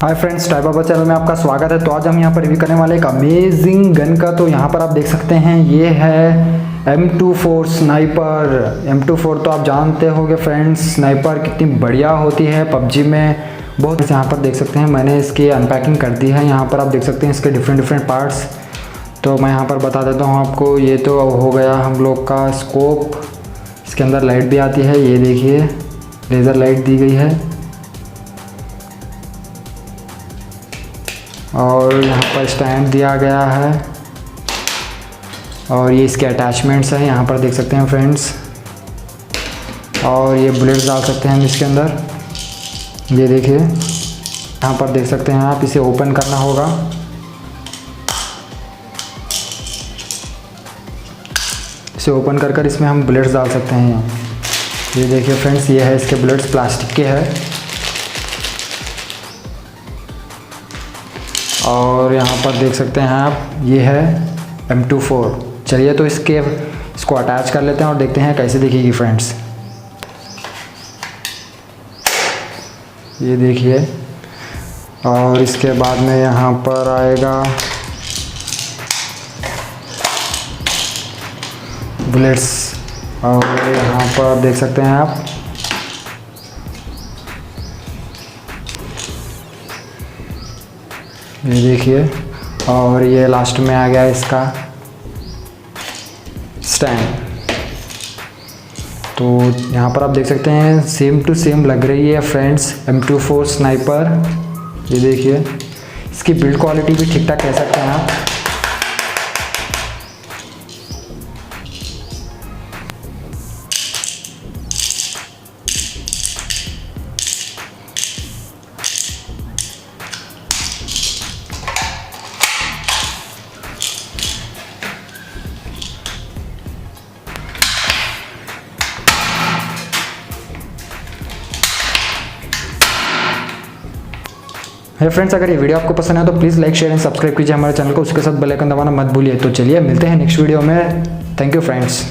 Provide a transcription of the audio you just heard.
Hi friends, type channel में आपका स्वागत है। तो आज हम यहाँ पर रिव्यू करने वाले एक अमेजिंग गन का। तो यहाँ पर आप देख सकते हैं ये है M24 स्नाइपर। M24 तो आप जानते होंगे फ्रेंड्स, स्नाइपर कितनी बढ़िया होती है पबजी में बहुत। यहाँ पर देख सकते हैं मैंने इसकी अनपैकिंग कर दी है। यहाँ पर आप देख सकते हैं इसके डिफरेंट पार्ट्स। तो मैं यहाँ पर बता देता हूँ आपको। ये तो हो गया हम लोग का स्कोप, इसके अंदर लाइट भी आती है, ये देखिए लेज़र लाइट दी गई है। और यहाँ पर स्टैंड दिया गया है और ये इसके अटैचमेंट्स हैं, यहाँ पर देख सकते हैं फ्रेंड्स। और ये बुलेट्स डाल सकते हैं हम इसके अंदर, ये देखिए यहाँ पर देख सकते हैं आप। इसे ओपन करना होगा, इसे ओपन कर इसमें हम बुलेट्स डाल सकते हैं। ये देखिए फ्रेंड्स, ये है इसके बुलेट्स, प्लास्टिक के है। और यहाँ पर देख सकते हैं आप, ये है M24। चलिए तो इसको अटैच कर लेते हैं और देखते हैं कैसे दिखेगी फ्रेंड्स। ये देखिए, और इसके बाद में यहाँ पर आएगा बुलेट्स। और यहाँ पर देख सकते हैं आप, ये देखिए। और ये लास्ट में आ गया इसका स्टैंड। तो यहाँ पर आप देख सकते हैं सेम टू सेम लग रही है फ्रेंड्स M24 स्नाइपर। ये देखिए, इसकी बिल्ड क्वालिटी भी ठीक ठाक कह सकते हैं आप। है फ्रेंड्स, अगर ये वीडियो आपको पसंद है तो please like, share and subscribe कीजिए हमारे चैनल को। उसके साथ बेल आइकन दबाना मत भूलिए। तो चलिए मिलते हैं नेक्स्ट वीडियो में। Thank you friends.